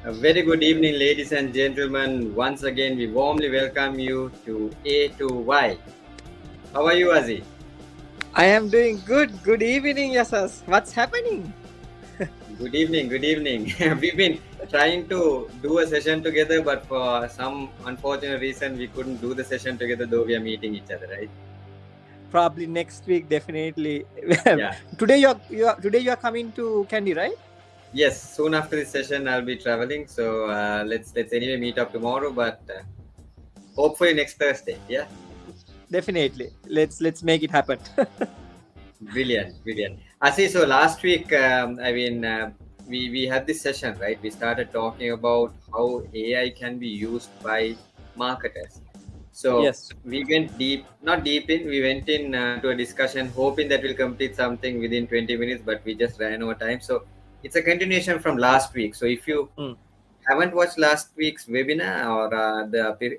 A very good evening, ladies and gentlemen. Once again, we warmly welcome you to A to Y. How are you, Azi? I am doing good. Good evening, Yasas. What's happening? Good evening, good evening. We've been trying to do a session together, but for some unfortunate reason, we couldn't do the session together, though we are meeting each other, right? Probably next week, definitely. Yeah. Today you are coming to Candy, right? Yes, soon after this session, I'll be traveling. So let's anyway meet up tomorrow, but hopefully next Thursday. Yeah. Definitely. Let's make it happen. Brilliant, brilliant. I see. So last week, we had this session, right? We started talking about how AI can be used by marketers. So Yes. we went deep, not deep in. We went in to a discussion, hoping that we'll complete something within 20 minutes, but we just ran over time. So it's a continuation from last week. So if you Mm. haven't watched last week's webinar or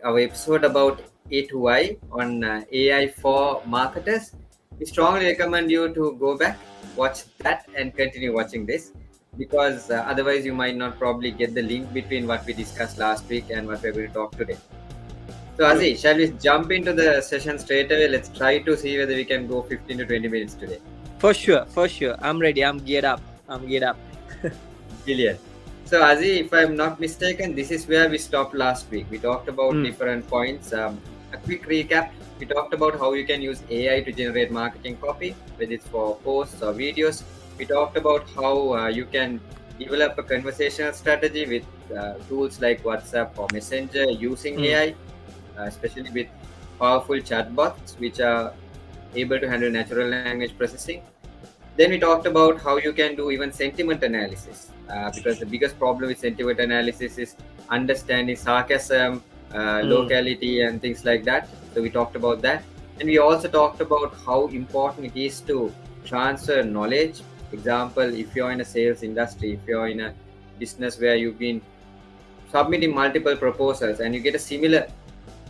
our episode about A2I on AI for marketers, we strongly recommend you to go back, watch that, and continue watching this because otherwise you might not probably get the link between what we discussed last week and what we're going to talk today. So, True. Aziz, shall we jump into the session straight away? Let's try to see whether we can go 15 to 20 minutes today. For sure. I'm ready. I'm geared up. Brilliant. So, Azi, if I'm not mistaken, this is where we stopped last week. We talked about different points. A quick recap: we talked about how you can use AI to generate marketing copy, whether it's for posts or videos. We talked about how you can develop a conversational strategy with tools like WhatsApp or Messenger using AI, especially with powerful chatbots, which are able to handle natural language processing. Then we talked about how you can do even sentiment analysis because the biggest problem with sentiment analysis is understanding sarcasm, locality, and things like that. So we talked about that. And we also talked about how important it is to transfer knowledge. Example, if you're in a sales industry, if you're in a business where you've been submitting multiple proposals and you get a similar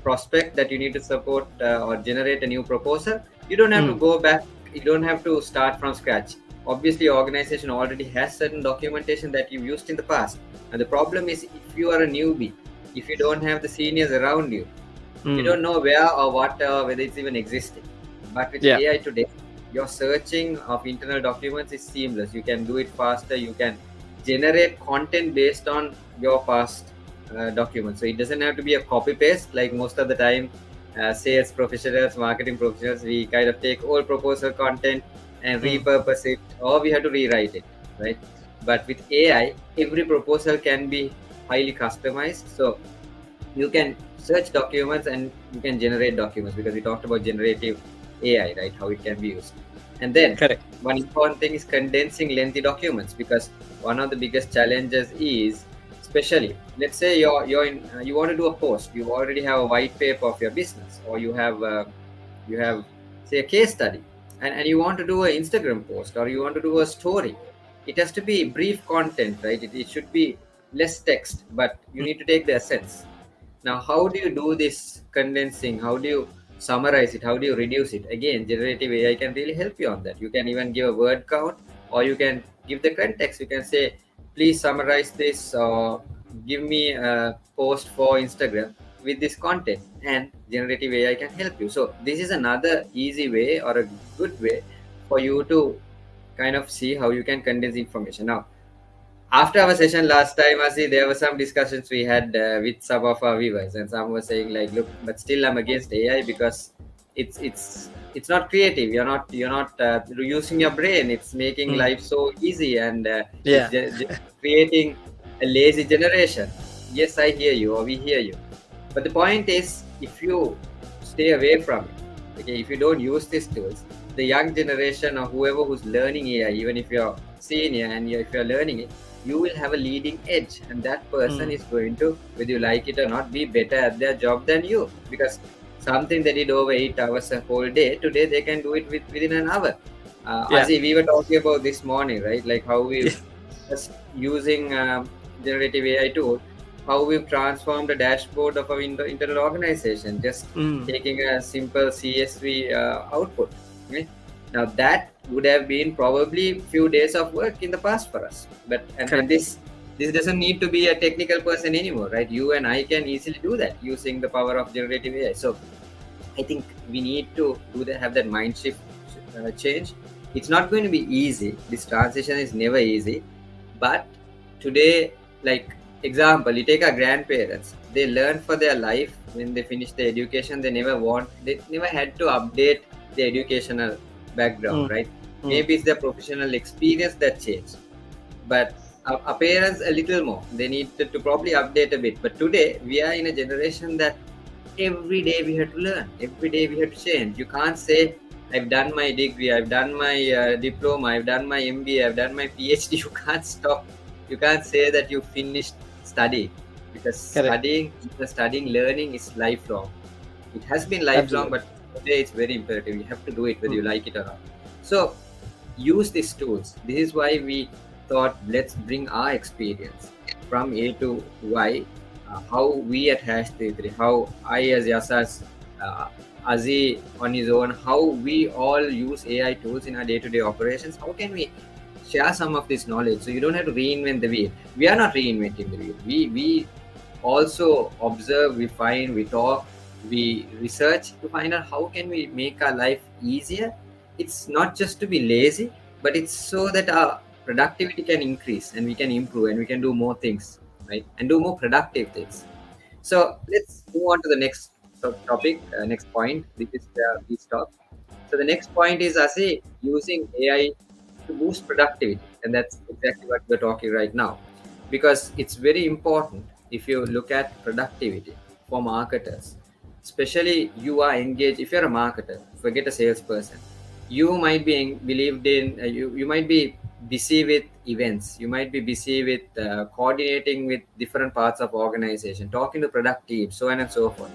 prospect that you need to support or generate a new proposal, you don't have to go back, you don't have to start from scratch. Obviously your organization already has certain documentation that you've used in the past, and the problem is if you are a newbie, if you don't have the seniors around you, you don't know where or what whether it's even existing. But with AI today, your searching of internal documents is seamless. You can do it faster, you can generate content based on your past documents. So it doesn't have to be a copy paste like most of the time. Sales professionals, marketing professionals, we kind of take all proposal content and repurpose it, or we have to rewrite it, right? But with AI, every proposal can be highly customized. So you can search documents and you can generate documents, because we talked about generative AI, right? How it can be used. And then Correct. one important thing is condensing lengthy documents, because one of the biggest challenges is, especially let's say you want to do a post, you already have a white paper of your business, or you have say a case study, and you want to do an Instagram post, or you want to do a story. It has to be brief content, right? It should be less text, but you need to take the essence. Now, how do you do this condensing? How do you summarize it? How do you reduce it? Again, generative AI can really help you on that. You can even give a word count, or you can give the context. You can say, please summarize this, or give me a post for Instagram with this content, and generative AI can help you. So this is another easy way, or a good way for you to kind of see how you can condense information. Now, after our session last time, Asi, there were some discussions we had with some of our viewers, and some were saying like, "Look, but still I'm against AI because it's not creative. You're not using your brain. It's making life so easy, and it's creating a lazy generation." Yes, I hear you, or we hear you, but the point is, if you stay away from it, okay, if you don't use these tools, the young generation or whoever who's learning AI, even if you're senior and if you're learning it, you will have a leading edge, and that person is going to, whether you like it or not, be better at their job than you, because something they did over 8 hours a whole day, today they can do it within an hour. Azi, we were talking about this morning, right? Like how we just using generative AI tool, how we've transformed the dashboard of our internal organization, just taking a simple CSV output, right? Now that would have been probably few days of work in the past for us, but and this This doesn't need to be a technical person anymore, right? You and I can easily do that using the power of generative AI. So I think we need to do that, have that mind shift change. It's not going to be easy. This transition is never easy, but today, like example, you take our grandparents. They learn for their life when they finish their education. They never had to update the educational background, Mm, right? mm. Maybe it's their professional experience that changed, but our parents a little more. They need to probably update a bit. But today we are in a generation that every day we have to learn, every day we have to change. You can't say I've done my degree, I've done my diploma, I've done my MBA, I've done my PhD. You can't stop. You can't say that you finished studying, because Correct. studying, learning is lifelong. It has been lifelong, Absolutely. but today it's very imperative. You have to do it whether you Mm. like it or not. So use these tools. This is why we thought, let's bring our experience from A to Y, how we at Hash 33, how I as Yasas, uh, Azi on his own, how we all use AI tools in our day-to-day operations. How can we share some of this knowledge so you don't have to reinvent the wheel? We are not reinventing the wheel. We also observe, we find, we talk, we research to find out how can we make our life easier. It's not just to be lazy, but it's so that our productivity can increase and we can improve and we can do more things, right, and do more productive things. So let's move on to the next topic, next point. This is we stop. So the next point is, I say, using AI to boost productivity, and that's exactly what we're talking right now, because it's very important. If you look at productivity for marketers, especially you are engaged. If you're a marketer, forget a salesperson. You might be believed in. You might be busy with events. You might be busy with coordinating with different parts of organization, talking to product teams, so on and so forth.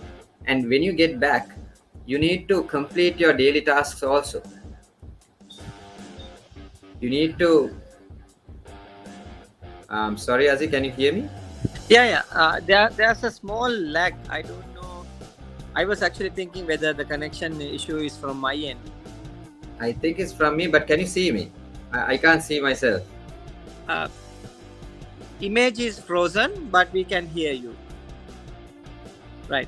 And when you get back, you need to complete your daily tasks also. You need to. Sorry, Azi, can you hear me? Yeah, yeah. There's a small lag. I don't know. I was actually thinking whether the connection issue is from my end. I think it's from me, but can you see me? I can't see myself. Uh, Image is frozen, but we can hear you. Right.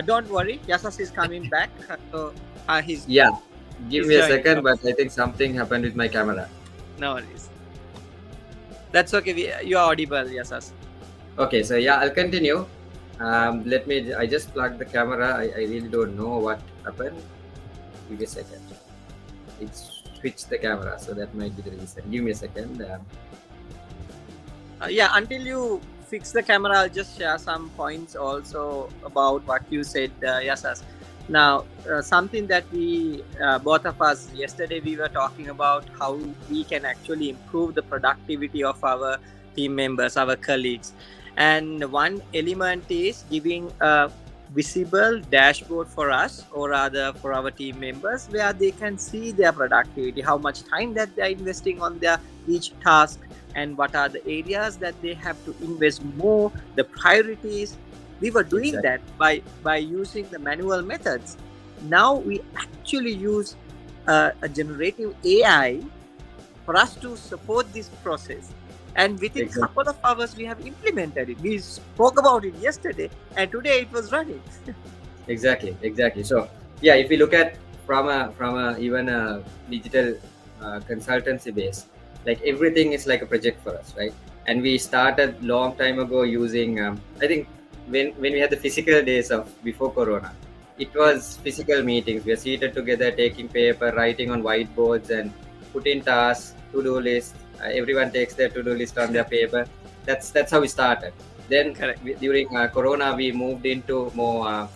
Don't worry. Yasas is coming back. So he's Yeah, give he's me a joining. second, but I think something happened with my camera. No worries. That's okay. You are audible, Yasas. Okay, so yeah, I'll continue. Let me. I just plugged the camera. I really don't know what happened. Give me a second. It switched the camera, so that might be the reason. Give me a second. Yeah, until you fix the camera, I'll just share some points also about what you said, Yasas. Now, something that we, both of us, yesterday we were talking about how we can actually improve the productivity of our team members, our colleagues. And one element is giving a visible dashboard for us, or rather for our team members, where they can see their productivity, how much time that they're investing on their each task, and what are the areas that they have to invest more, the priorities. We were doing Exactly. that by using the manual methods. Now we actually use a generative AI for us to support this process, and within a Exactly. couple of hours we have implemented it. We spoke about it yesterday, and today it was running. Exactly. So yeah, if we look at from a even a digital consultancy base, like everything is like a project for us, right? And we started long time ago using. I think when we had the physical days of before Corona, it Yeah, was physical meetings. We are seated together, taking paper, writing on whiteboards, and put in tasks, to-do list. Everyone takes their to-do list on their paper. That's how we started. Then correct. during Corona, we moved into more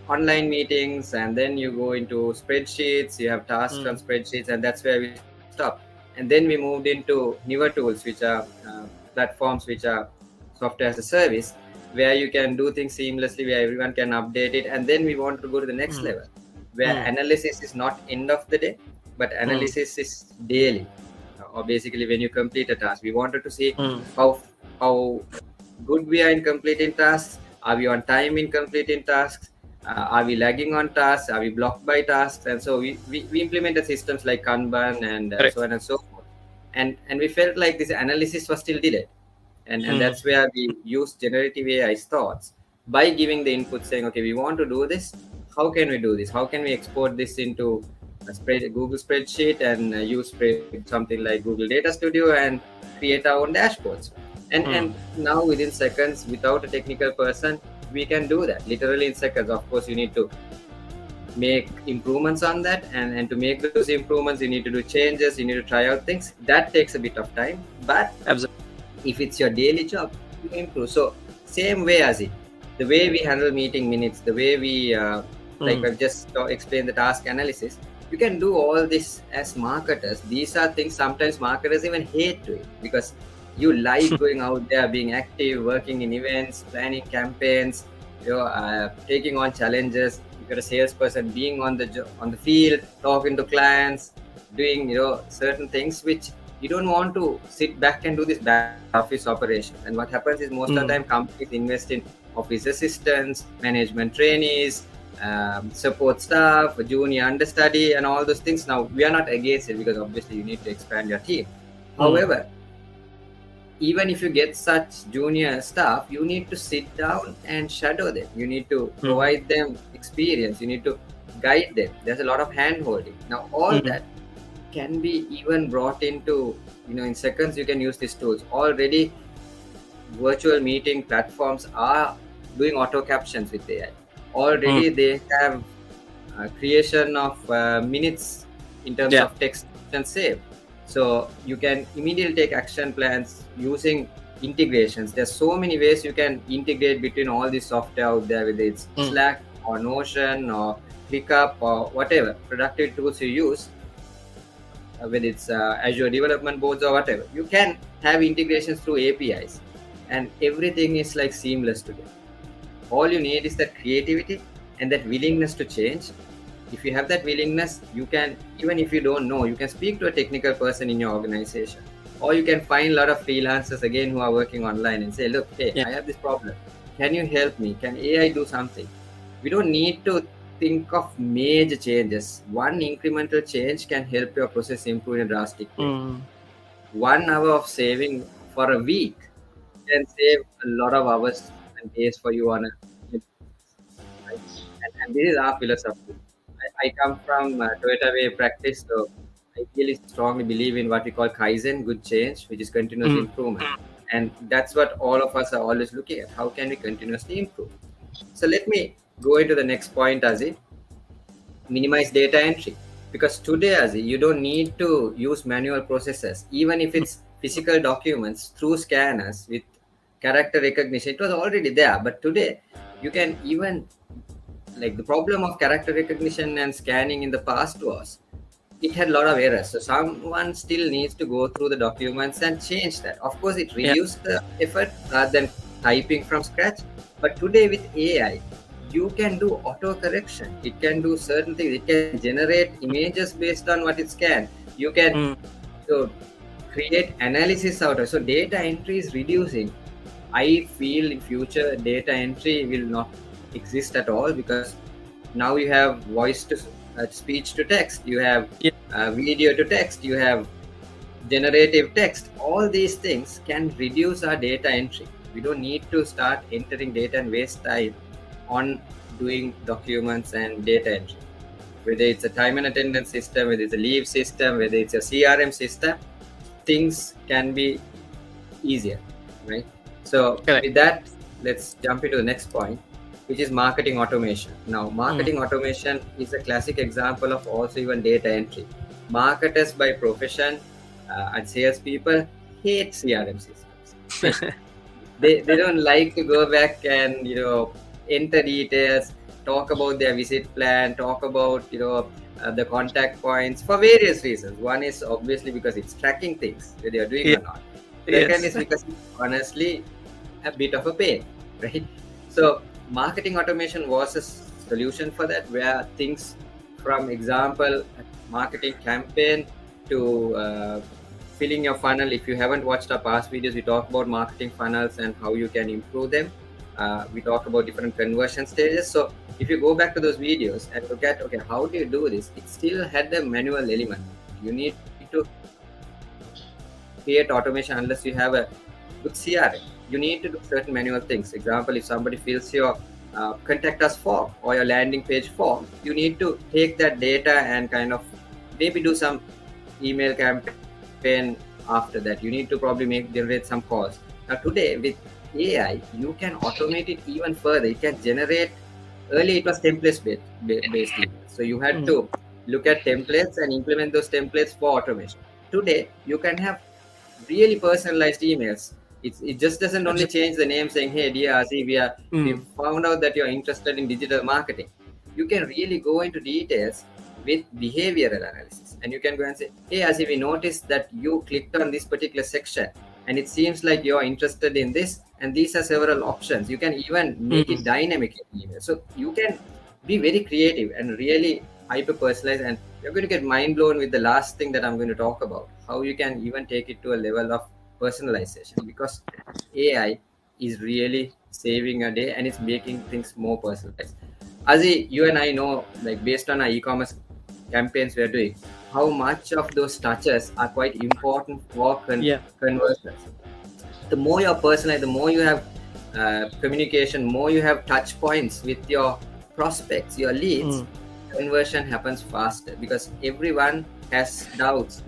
online meetings, and then you go into spreadsheets. You have tasks on Mm, spreadsheets, and that's where we stopped. And then we moved into newer tools, which are platforms, which are software as a service, where you can do things seamlessly, where everyone can update it. And then we want to go to the next mm, level, where mm, analysis is not end of the day, but mm, analysis is daily, or basically when you complete a task. We wanted to see mm, how good we are in completing tasks. Are we on time in completing tasks? Are we lagging on tasks? Are we blocked by tasks? And so we implemented systems like Kanban and correct. so on and so forth. And we felt like this analysis was still delayed. And that's where we use generative AI's thoughts by giving the input, saying, okay, we want to do this. How can we do this? How can we export this into a Google spreadsheet and something like Google Data Studio and create our own dashboards? And now within seconds, without a technical person, we can do that literally in seconds. Of course, you need to make improvements on that, and to make those improvements, you need to do changes, you need to try out things. That takes a bit of time, but Absolutely. if it's your daily job, you improve. So same way as it, the way we handle meeting minutes, the way we like I've just explained the task analysis, you can do all this as marketers. These are things sometimes marketers even hate doing, because you like going out there, being active, working in events, planning campaigns, taking on challenges. You got a salesperson being on the field, talking to clients, doing certain things which you don't want to sit back and do this back office operation. And what happens is most of the time companies invest in office assistants, management trainees, support staff, junior understudy, and all those things. Now we are not against it, because obviously you need to expand your team. However, even if you get such junior staff, you need to sit down and shadow them. You need to provide them experience. You need to guide them. There's a lot of hand holding. Now all that can be even brought into, in seconds you can use these tools. Already virtual meeting platforms are doing auto captions with AI. Already they have creation of minutes in terms of text and save. So you can immediately take action plans using integrations. There's so many ways you can integrate between all these software out there, whether it's Slack or Notion or ClickUp or whatever productivity tools you use, whether it's Azure development boards or whatever. You can have integrations through APIs, and everything is like seamless today. All you need is that creativity and that willingness to change. If you have that willingness, you can, even if you don't know, you can speak to a technical person in your organization, or you can find a lot of freelancers again who are working online and say, look, hey, I have this problem. Can you help me? Can AI do something? We don't need to think of major changes. One incremental change can help your process improve in a drastic way. 1 hour of saving for a week can save a lot of hours and days for you on a right? And this is our philosophy. I come from Toyota Way practice, so I really strongly believe in what we call Kaizen, good change, which is continuous improvement. And that's what all of us are always looking at. How can we continuously improve? So let me go into the next point, Azi. Minimize data entry. Because today, Azi, you don't need to use manual processes. Even if it's physical documents through scanners with character recognition, it was already there. But today, you can even, like, the problem of character recognition and scanning in the past was it had a lot of errors. So someone still needs to go through the documents and change that. Of course, it reduced the effort rather than typing from scratch. But today with AI, you can do auto correction. It can do certain things. It can generate images based on what it scanned. You can create analysis out of it. So data entry is reducing. I feel in future data entry will not exist at all, because now you have voice to speech to text, you have video to text, you have generative text. All these things can reduce our data entry. We don't need to start entering data and waste time on doing documents and data entry. Whether it's a time and attendance system, whether it's a leave system, whether it's a CRM system, things can be easier, right? So with that, let's jump into the next point, which is marketing automation. Now, marketing automation is a classic example of also even data entry. Marketers by profession and salespeople hate CRM systems. they don't like to go back and enter details, talk about their visit plan, talk about the contact points for various reasons. One is obviously because it's tracking things whether you're doing or not. Second is because it's honestly a bit of a pain, right? So marketing automation was a solution for that, where things from example marketing campaign to filling your funnel. If you haven't watched our past videos, we talk about marketing funnels and how you can improve them. We talk about different conversion stages. So if you go back to those videos and look at, okay, how do you do this? It still had the manual element. You need to create automation unless you have a with CRM, you need to do certain manual things. Example, if somebody fills your contact us form or your landing page form, you need to take that data and kind of maybe do some email campaign after that. You need to probably generate some calls. Now today with AI, you can automate it even further. It can generate. Earlier it was based email, so you had Mm. to look at templates and implement those templates for automation. Today you can have really personalized emails. It just doesn't only change the name saying, hey dear Azi, we Mm. found out that you're interested in digital marketing. You can really go into details with behavioral analysis, and you can go and say, hey Azi, we noticed that you clicked on this particular section and it seems like you're interested in this, and these are several options. You can even make it Mm. dynamic in email, so you can be very creative and really hyper personalized. And you're going to get mind blown with the last thing that I'm going to talk about, how you can even take it to a level of personalization, because AI is really saving a day and it's making things more personalized. Azi, you and I know, like based on our e-commerce campaigns we're doing, how much of those touches are quite important for Yeah. conversions. The more you're personalized, the more you have communication, more you have touch points with your prospects, your leads, Mm. conversion happens faster because everyone has doubts.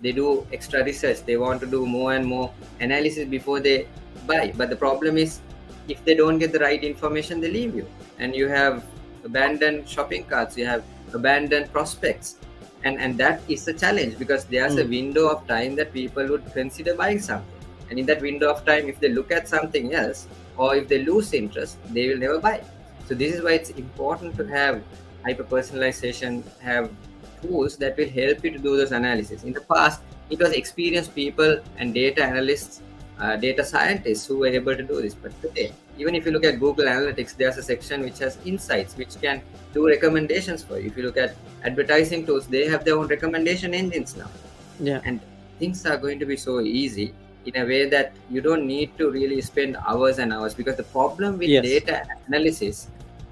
They do extra research. They want to do more and more analysis before they buy. But the problem is, if they don't get the right information, they leave you, and you have abandoned shopping carts. You have abandoned prospects, and that is a challenge because there's a Mm. window of time that people would consider buying something, and in that window of time, if they look at something else or if they lose interest, they will never buy. So this is why it's important to have hyper personalization, have tools that will help you to do those analysis. In the past, it was experienced people and data analysts, data scientists who were able to do this. But today, even if you look at Google Analytics, there's a section which has insights, which can do recommendations for you. If you look at advertising tools, they have their own recommendation engines now, Yeah. and things are going to be so easy in a way that you don't need to really spend hours and hours. Because the problem with Yes. data analysis,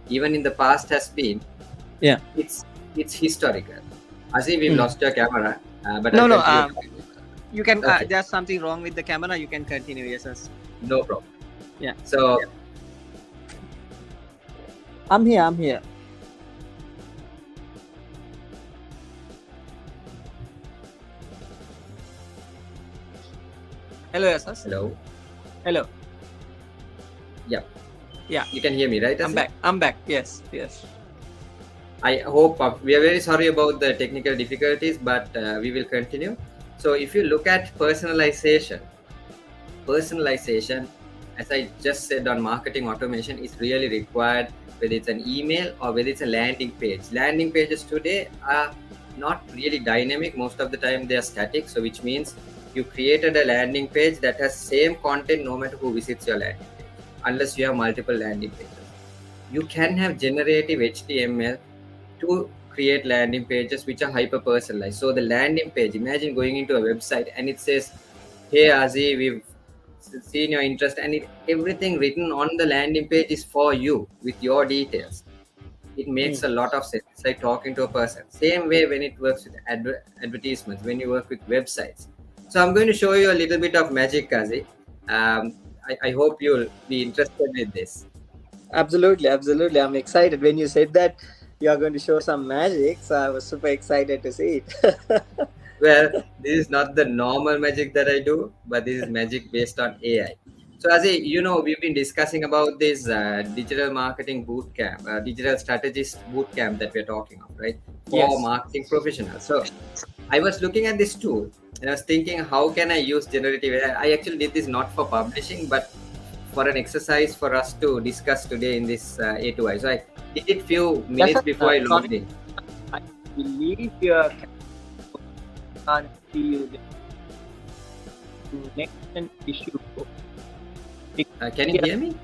even in the past, has been Yeah. it's historical. I see we've Mm. lost your camera, but I'll No, no. continue. You can. Okay, There's something wrong with the camera. You can continue. Yes, yes. no problem. Yeah. So I'm here. I'm here. Hello, yes, yes. hello, Hello. yeah, Yeah. you can hear me, right? I'm Asim? back. I'm back. Yes. Yes. I hope we are very sorry about the technical difficulties, but we will continue. So if you look at personalization, as I just said, on marketing automation is really required, whether it's an email or whether it's a landing page. Landing pages today are not really dynamic. Most of the time they are static, so which means you created a landing page that has same content no matter who visits your landing page, unless you have multiple landing pages. You can have generative HTML to create landing pages which are hyper personalized. So the landing page, imagine going into a website and it says, hey Azi, we've seen your interest, and everything written on the landing page is for you with your details. It makes Mm. a lot of sense. It's like talking to a person. Same way when it works with advertisements, when you work with websites. So I'm going to show you a little bit of magic, Azi. I hope you'll be interested with this. Absolutely. Absolutely. I'm excited when you said that you are going to show some magic. So I was super excited to see it. Well, this is not the normal magic that I do, but this is magic based on AI. So, as we've been discussing about this digital marketing boot camp, digital strategist boot camp that we're talking of, right? For Yes. marketing professionals. So, I was looking at this tool and I was thinking, how can I use generative AI? I actually did this not for publishing, but for an exercise for us to discuss today in this A2I. So, I did it few Yes, minutes sir. before I Sorry. logged in. I believe you can't see you. The connection issue. Can you hear me?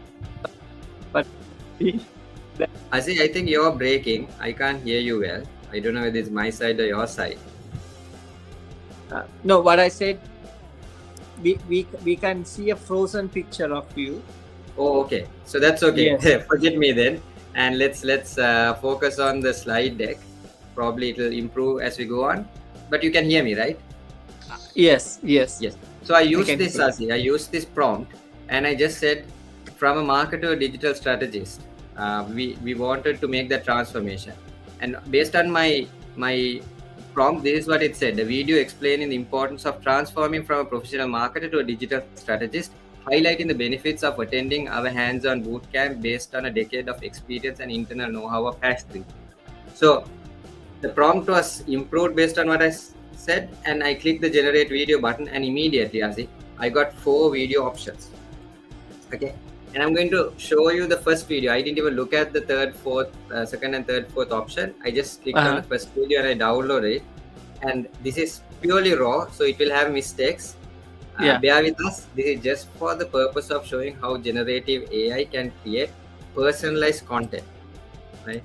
But I think you're breaking. I can't hear you well. I don't know whether it's my side or your side. no, what I said, we can see a frozen picture of you. Oh, okay. So that's okay. Yes. Forget me then. And let's focus on the slide deck. Probably it'll improve as we go on. But you can hear me, right? Yes. Yes. Yes. So I I used can this hear. as I used this prompt, and I just said, from a marketer digital strategist, we wanted to make that transformation, and based on my prompt, this is what it said: the video explaining the importance of transforming from a professional marketer to a digital strategist, highlighting the benefits of attending our hands-on bootcamp based on a decade of experience and internal know-how of Hash 3. So the prompt was improved based on what I said, and I clicked the generate video button, and immediately, Azi, I got 4 video options. Okay, and I'm going to show you the first video. I didn't even look at the third, fourth, second, and third, fourth option. I just clicked on Uh-huh. the first video and I downloaded it. And this is purely raw, so it will have mistakes. Yeah. Bear with us. This is just for the purpose of showing how generative AI can create personalized content, right?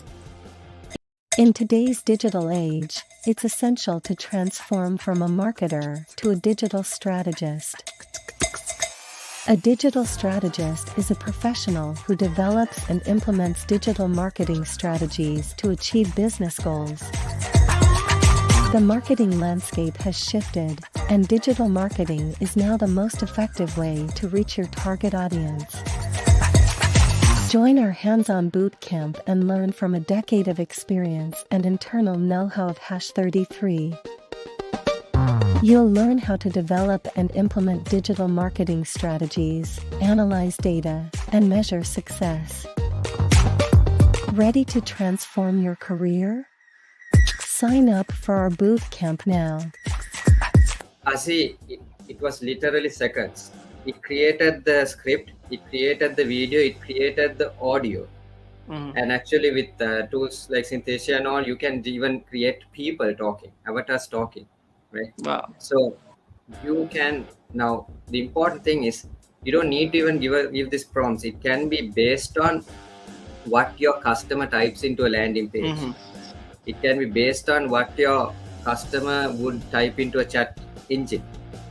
In today's digital age, it's essential to transform from a marketer to a digital strategist. A digital strategist is a professional who develops and implements digital marketing strategies to achieve business goals. The marketing landscape has shifted, and digital marketing is now the most effective way to reach your target audience. Join our hands-on boot camp and learn from a decade of experience and internal know-how of Hash 33. You'll learn how to develop and implement digital marketing strategies, analyze data, and measure success. Ready to transform your career? Sign up for our boot camp now. See, it was literally seconds. It created the script, it created the video, it created the audio. Mhm. And actually, with tools like Synthesia and all, you can even create people talking, avatars talking, right? Wow. So you can now. The important thing is you don't need to even give this prompts. It can be based on what your customer types into a landing page. Mm-hmm. It can be based on what your customer would type into a chat engine.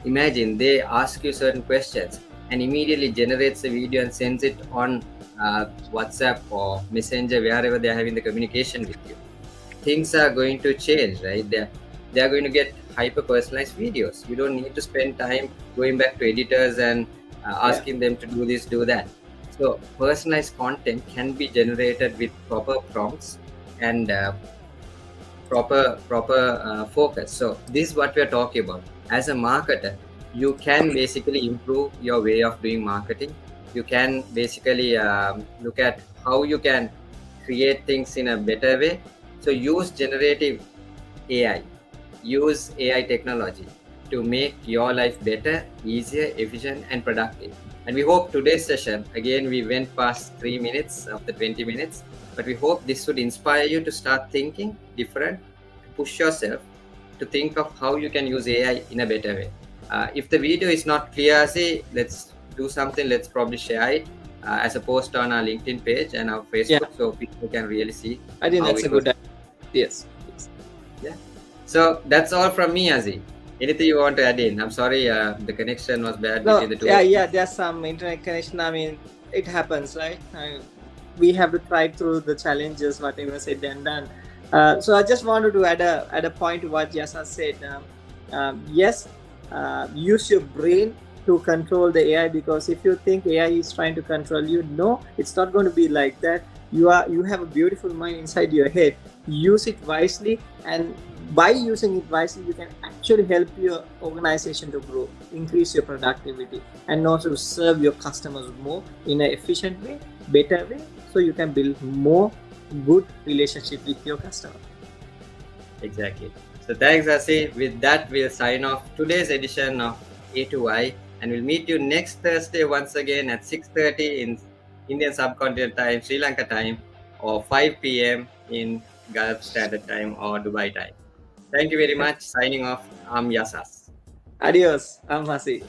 Imagine they ask you certain questions and immediately generates a video and sends it on WhatsApp or Messenger, wherever they are having the communication with you. Things are going to change, right? They're going to get hyper personalized videos. You don't need to spend time going back to editors and asking them to do this, do that. So personalized content can be generated with proper prompts and proper focus. So this is what we are talking about. As a marketer, you can basically improve your way of doing marketing. You can basically look at how you can create things in a better way. So use generative AI, use AI technology to make your life better, easier, efficient, and productive. And we hope today's session, again, we went past 3 minutes of the 20 minutes, but we hope this would inspire you to start thinking different, to push yourself to think of how you can use AI in a better way. If the video is not clear, say, let's do something, let's probably share it as a post on our LinkedIn page and our Yeah. Facebook, so people can really see I think how that's a it was. good idea. Yes. Yeah. So that's all from me, Azi. Anything you want to add in? I'm sorry, the connection was bad No, between the two yeah, of yeah. us. There's some internet connection. I mean, it happens, right? We have to try through the challenges, whatever said and done. So I just wanted to add a point to what Yasa said. Yes, use your brain to control the AI, because if you think AI is trying to control you, no, it's not going to be like that. You have a beautiful mind inside your head. Use it wisely, and by using it wisely, you can actually help your organization to grow, increase your productivity, and also serve your customers more in an efficient way, better way, so you can build more good relationship with your customer. Exactly. So thanks, Asi. With that, we'll sign off today's edition of A2I, and we'll meet you next Thursday once again at 6:30 in Indian Subcontinent time, Sri Lanka time, or 5 p.m. in Gulf Standard Time or Dubai time. Thank you very much. Signing off. I'm Yasas. Adios, I'm Hasi.